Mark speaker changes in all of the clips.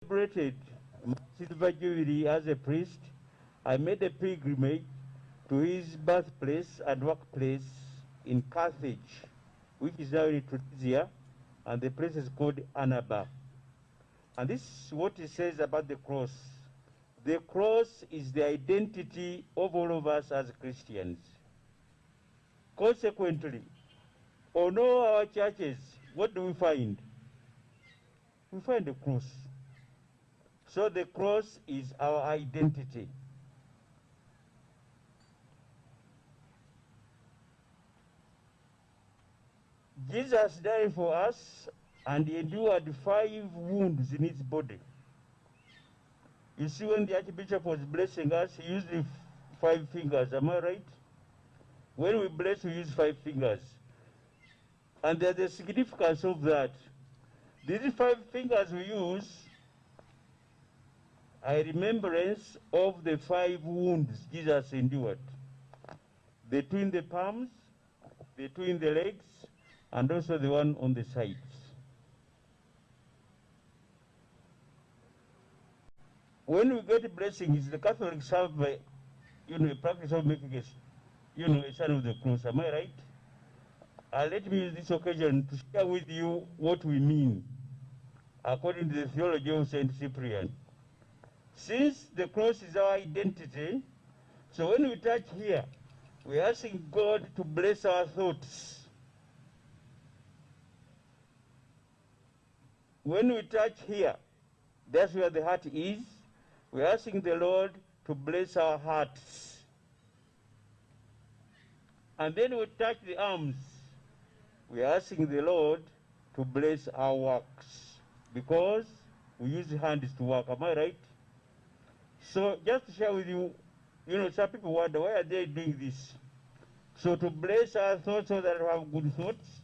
Speaker 1: celebrated my silver jubilee as a priest, I made a pilgrimage to his birthplace and workplace in Carthage, which is now in Tunisia, and the place is called Annaba. And this is what it says about the cross. The cross is the identity of all of us as Christians. Consequently, on all our churches, what do we find? We find the cross. So the cross is our identity. Jesus died for us and he endured 5 wounds in his body. You see, when the Archbishop was blessing us, he used 5 fingers, am I right? When we bless, we use 5 fingers. And there's the significance of that. These 5 fingers we use are a remembrance of the 5 wounds Jesus endured. The 2 in the palms, the 2 in the legs, and also the one on the sides. When we get blessings, the Catholics have, a practice of making a sign of the cross. Am I right? Let me use this occasion to share with you what we mean, according to the theology of Saint Cyprian. Since the cross is our identity, so when we touch here, we're asking God to bless our thoughts. When we touch here, that's where the heart is. We're asking the Lord to bless our hearts. And then we touch the arms. We're asking the Lord to bless our works, because we use the hands to work. Am I right? So just to share with you, some people wonder, why are they doing this? So to bless our thoughts so that we have good thoughts,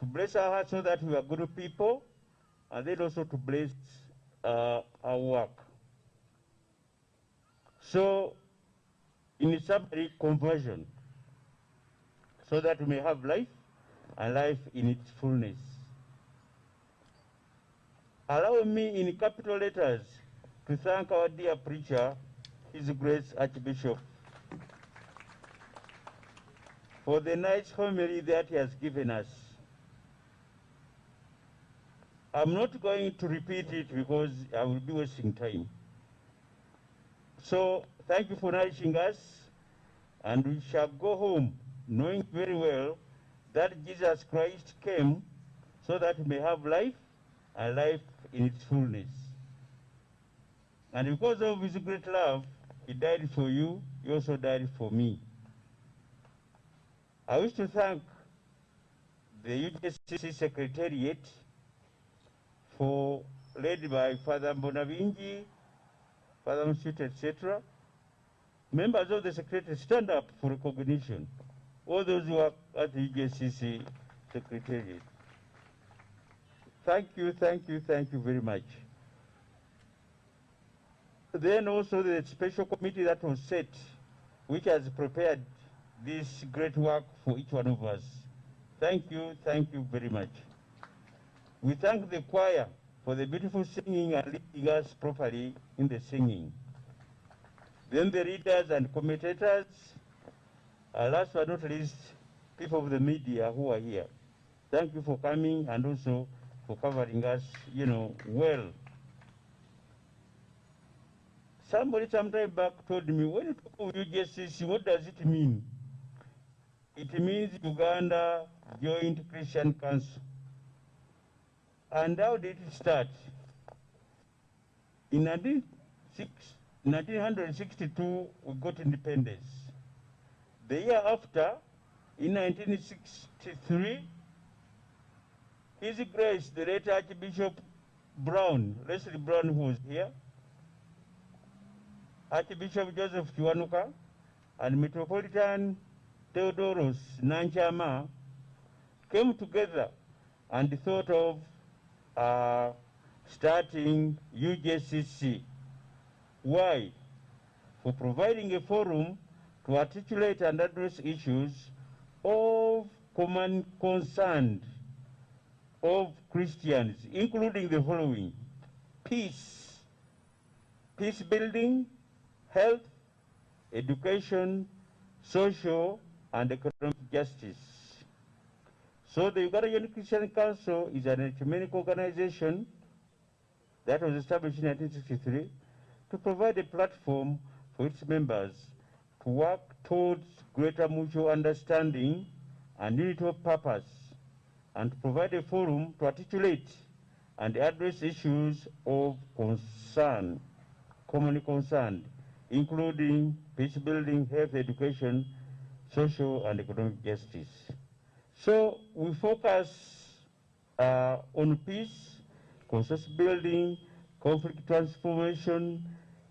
Speaker 1: to bless our hearts so that we are good people, and then also to bless our work. So, in summary, conversion, so that we may have life, and life in its fullness. Allow me in capital letters to thank our dear preacher, His Grace Archbishop, for the nice homily that he has given us. I'm not going to repeat it because I will be wasting time. So thank you for nourishing us, and we shall go home knowing very well that Jesus Christ came so that we may have life, and life in its fullness. And because of his great love, he died for you, he also died for me. I wish to thank the UJCC Secretariat, led by Father Mbonavingi, Father Msuit, etc. Members of the Secretariat, stand up for recognition. All those who work at the UJCC Secretariat. Thank you very much. Then also the special committee that was set, which has prepared this great work for each one of us. Thank you very much. We thank the choir for the beautiful singing and leading us properly in the singing. Then the readers and commentators, last but not least, people of the media who are here. Thank you for coming and also for covering us, well. Somebody some time back told me, when you talk of UJCC, what does it mean? It means Uganda Joint Christian Council. And how did it start? In 1962, we got independence. The year after, in 1963, His Grace, the late Archbishop Brown, Leslie Brown, who was here, Archbishop Joseph Kiwanuka, and Metropolitan Theodoros Nanchama came together and thought of starting UJCC. Why? For providing a forum to articulate and address issues of common concern of Christians, including the following: peace, peace building, health, education, social and economic justice. So the Ugandan Christian Council is an ecumenical organization that was established in 1963 to provide a platform for its members to work towards greater mutual understanding and unity of purpose, and to provide a forum to articulate and address issues of concern, commonly concerned, including peace building, health, education, social and economic justice. So we focus on peace, consensus building, conflict transformation,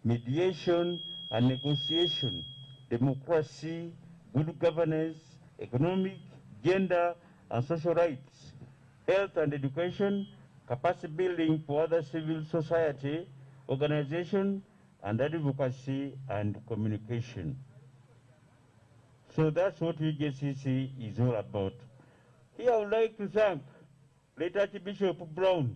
Speaker 1: mediation and negotiation, democracy, good governance, economic, gender and social rights, health and education, capacity building for other civil society, organization and advocacy and communication. So that's what UJCC is all about. Here I would like to thank late Archbishop Brown,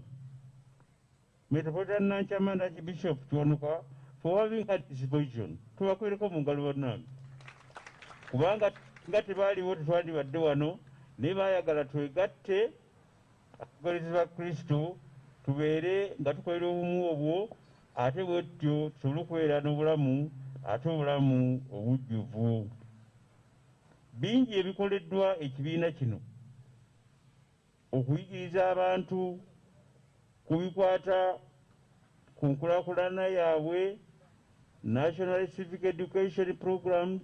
Speaker 1: Metropolitan Chairman Archbishop Chuanuka, for having had this vision. Tuwakwireko mungalo wanami. Kubanga ngati bali wote twandibadde wano ne baayagala twegatte abakozi ba Kristo tubeere nga tukolera obumu obwo, ate bwetyo tusobole okubeera n'obulamu ate obulamu obujjuvu. Bingi ebikoleddwa ekibiina kino okuyigiriza abantu ku bikwata ku nkulaakulana yaabwe, national civic education programs,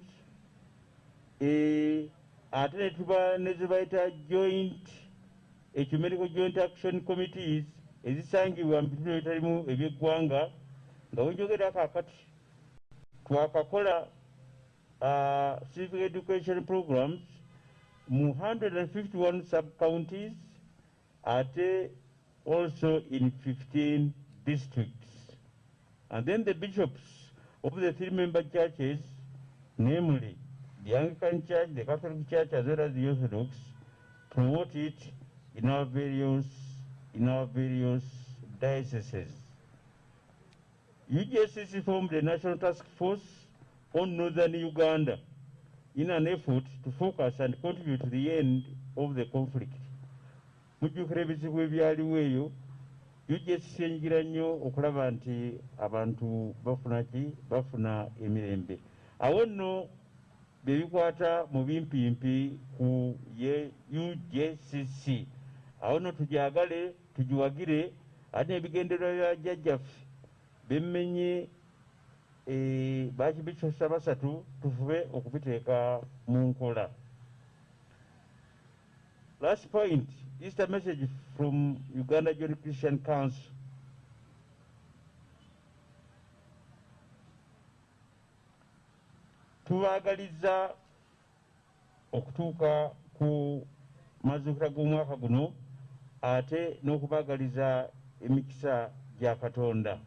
Speaker 1: ate ne tuba ne ze bayita joint ecumenical joint action committees ezisangibwa mu bitundu ebitalimu eby'eggwanga. Nga wenjogera kaakati twakakola civic education programs mu 151 sub-counties, ate also in 15 districts. And then the bishops of the 3 member churches, namely the Anglican Church, the Catholic Church as well as the Orthodox, promote it in our various dioceses. UJCC formed a national task force on northern Uganda in an effort to focus and contribute to the end of the conflict. Mujjukira ebizibu ebyaliwo eyo, UJCC enyigira nnyo okulaba nti abantu bafuna emirembe. Awo nno bye bikwata mu bimpimpi ku ye UJCC. Awo nno tujagale tugiwagire, ate ebigendererwa bya jjajjaffe bemmenye bakibisosa basatu tufube okubiteeka mu nkola. Last point, Easter message from Uganda Joint Christian Council. Tubaagaliza okutuuka ku mazuukira g'omwaka guno, ate n'okubaagaliza emikisa gya Katonda.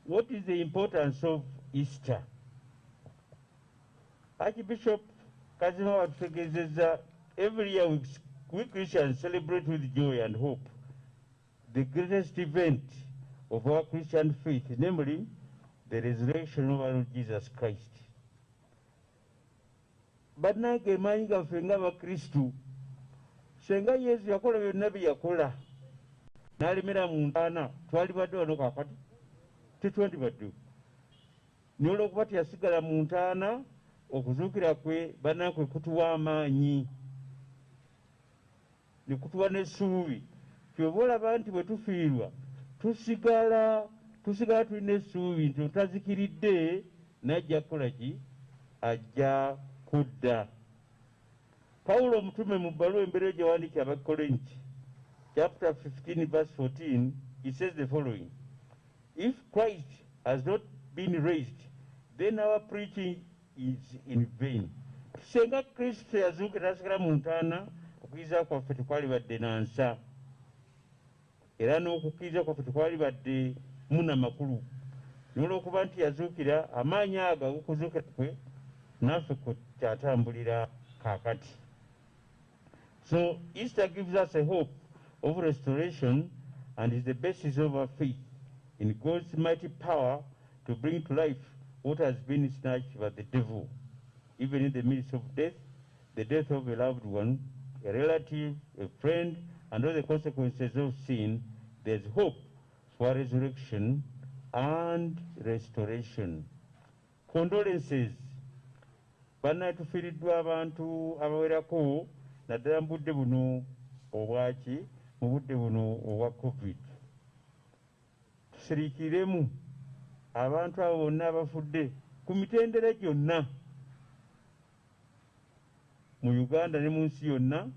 Speaker 1: What is the importance of Easter? Archbishop Kazima watutegeezezza, every year we Christians celebrate with joy and hope the greatest event of our Christian faith, namely the resurrection of our Lord Jesus Christ. Bannange maanyi gaffe ng'Abakristu, senga Yesu yakola byonna bye yakola n'alemera mu ntaana, twalibadde wano kaakati? Tetwandibadde. Naye olw'okuba teyasigala mu ntaana, okuzuukira kwe bannange kutuwa amaanyi ne kutuwa n'essuubi. Kyova olaba nti bwe tufiirwa tusigala tulina essuubi nti otazikiridde n'ajja kukola ki? Ajja kudda. Pawulo omutume mu bbaluwa embereyo gye yawandiikira Abakolinti, chapter 15 verse 14, he says the following: If Christ has not been raised, then our preaching is in vain. Senga Kristo yazuukira tasigala mu ntaana, okukkiriza kwaffe tekwalibadde na nsa, era n'okukkiriza kwaffe tekwalibadde muna makulu. N'olw'okuba nti yazuukira, amaanyi ago ag'okuzuukira kwe naffe kwe kyatambulira kaakati. So Easter gives us a hope of restoration and is the basis of our faith in God's mighty power to bring to life what has been snatched by the devil. Even in the midst of death, the death of a loved one, a relative, a friend, and all the consequences of sin, there's hope for resurrection and restoration. Condolences. Bana tufiiriddwa abantu abawerako naddala mu budde buno obwaki mu budde buno obwa covid. Tusiriikiremu abantu abo bonna abafudde ku mitendera gyonna mu Uganda ne mu nsi yonna.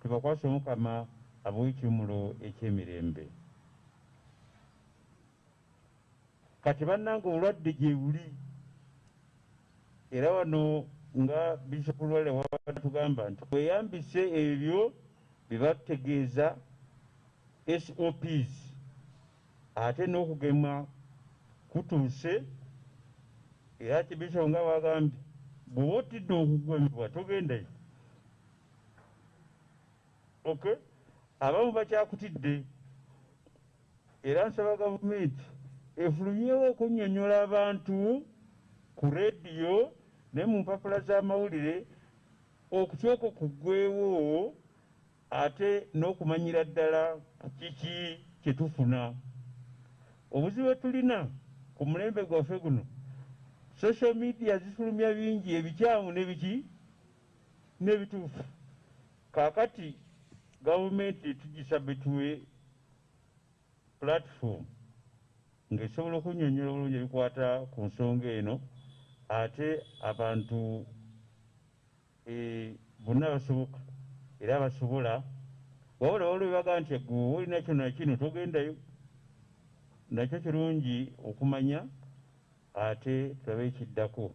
Speaker 1: Tubakwase Omukama abuwe ekirumulo eky'emirembe. Kati bannange obulwadde gye buli era wano nga Bishop Lwale watugamba nti tweyambise ebyo bye bategeeza SOPs ate n'okugema kutuuse era Bishop nga wagambye bw'oba otidde okugemebwa togendayo. Okay? Abamu bakyakutidde era nsaba gavumenti efulumyewo okunnyonnyola abantu ku rediyo ne mu mpapula z'amawulire okukyoko kuggwewo ate n'okumanyira ddala kiki kye tufuna. Obuzibu tulina ku mulembe gwaffe guno, social media zifulumya bingi ebikyamu n'ebiki n'ebituufu. Kaakati gavumenti tugisabbe tuwe platform ng'esobola okunnyonnyola bulungi ebikwata ku nsonga eno ate abantu bonna basoboka era basobola wabula waliwo bebaga nti eggwe olina kino na kino togendayo. Nakyo kirungi okumanya ate tulabe ekiddako.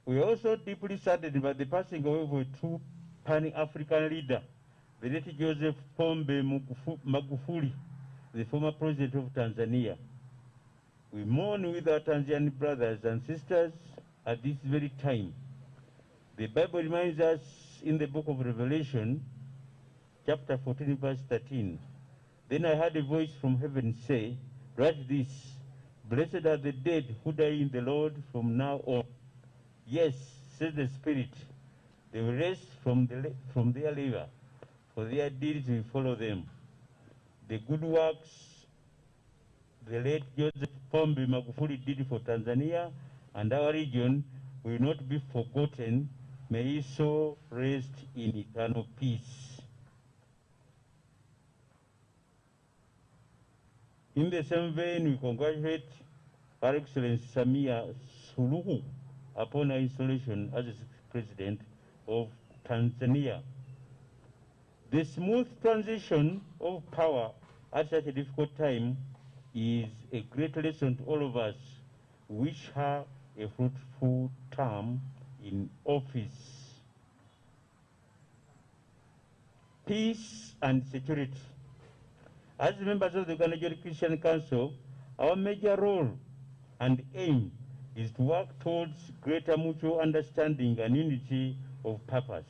Speaker 1: We are also deeply saddened by the passing away of a true Pan-African leader, the late Joseph Pombe Magufuli, the former president of Tanzania. We mourn with our Tanzanian brothers and sisters at this very time. The Bible reminds us in the book of Revelation, chapter 14, verse 13, "Then I heard a voice from heaven say, write this, blessed are the dead who die in the Lord from now on. Yes, says the Spirit, they will rest from their labor, for their deeds will follow them. The good works the late Joseph Pombe Magufuli did for Tanzania and our region will not be forgotten. May he so rest in eternal peace." In the same vein, we congratulate Her Excellency Samia Suluhu upon her installation as the President of Tanzania. The smooth transition of power at such a difficult time is a great lesson to all of us. Wish her a fruitful term in office. Peace and security. As members of the Uganda Christian Council, our major role and aim is to work towards greater mutual understanding and unity of purpose.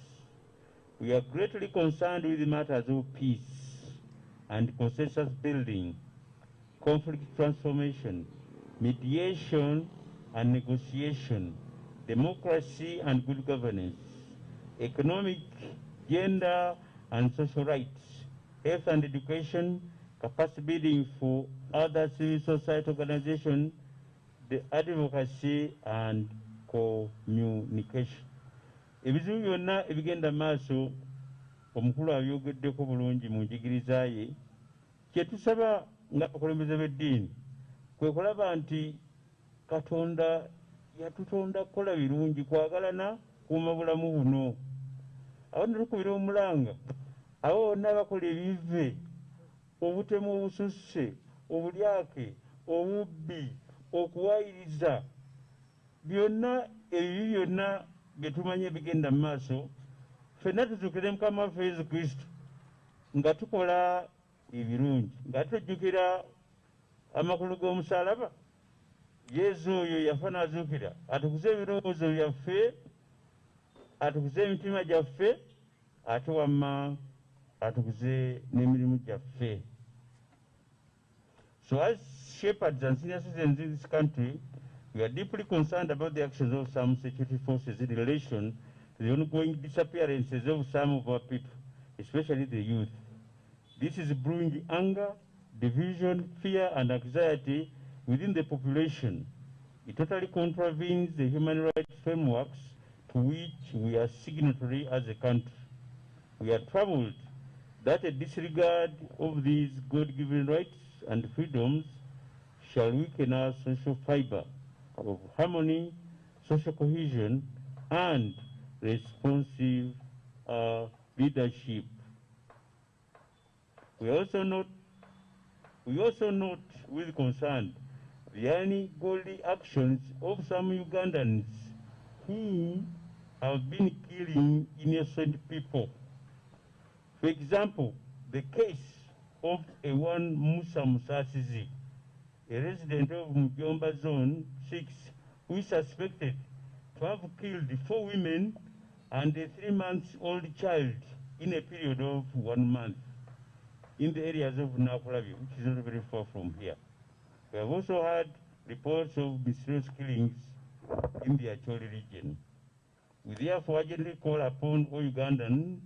Speaker 1: We are greatly concerned with matters of peace and consensus building, conflict transformation, mediation and negotiation, democracy and good governance, economic, gender and social rights, health and education, capacity building for other civil society organizations, the advocacy and communication. Ebizibu byonna ebigenda maaso omukulu abyogeddeko bulungi mu njigiriza ye, kye tusaba ng'abakulembeze b'eddiini kwe kulaba nti Katonda yatutonda kukola birungi, kwagalana, kuuma bulamu buno. Awo ne tukubira omulanga abo bonna abakola ebive, obutemu obususse, obulyake, obubbi, okuwaayiriza, byonna ebibi byonna bye tumanye bigenda mu maaso, ffenna tuzuukire Mukama waffe Yesu Kristo nga tukola ebirungi, nga tujjukira amakulu g'omusaalaba. Yesu oyo yafa n'azuukira atukuze ebirowoozo byaffe atukuze emitima gyaffe ate wamma atukuze n'emirimu gyaffe. So as shepherds and senior citizens in this country, we are deeply concerned about the actions of some security forces in relation to the ongoing disappearances of some of our people, especially the youth. This is brewing anger, division, fear, and anxiety within the population. It totally contravenes the human rights frameworks to which we are signatory as a country. We are troubled that a disregard of these God-given rights and freedoms shall weaken our social fiber of harmony, social cohesion, and responsive leadership. We also note with concern the ungodly actions of some Ugandans who have been killing innocent people. For example, the case of one Musa Musasizi, a resident of Mujomba Zone 6, who is suspected to have killed 4 women and a 3-month-old child in a period of 1 month in the areas of Nakulabi, which is not very far from here. We have also had reports of mysterious killings in the Acholi region. We therefore urgently call upon all Ugandans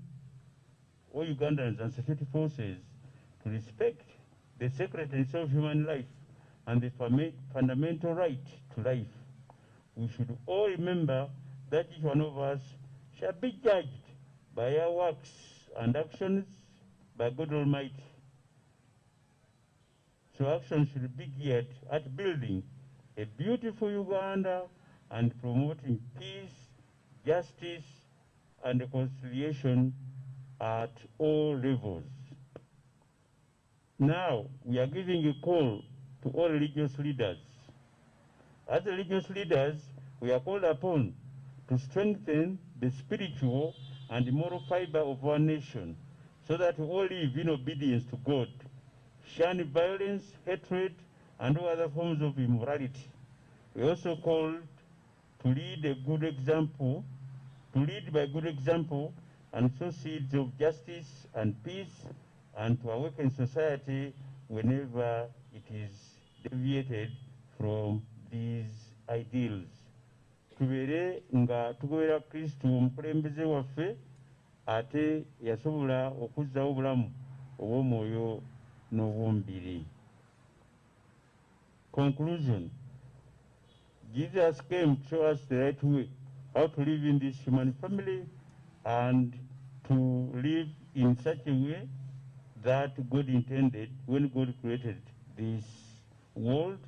Speaker 1: and security forces to respect the sacredness of human life and the fundamental right to life. We should all remember that each one of us shall be judged by our works and actions by God Almighty. So action should be geared at building a beautiful Uganda and promoting peace, justice, and reconciliation at all levels. Now, we are giving a call to all religious leaders. As religious leaders, we are called upon to strengthen the spiritual and moral fiber of our nation so that we all live in obedience to God, shun violence, hatred, and all other forms of immorality. We also called to lead by good example and sow seeds of justice and peace, and to awaken society whenever it is deviated from these ideals. Tubere nga tugobera Kristo omukulembeze waffe ate yasobola okuzzawo obulamu obw'omwoyo n'obw'omubiri. Conclusion. Jesus came to show us the right way, how to live in this human family and to live in such a way that God intended when God created this world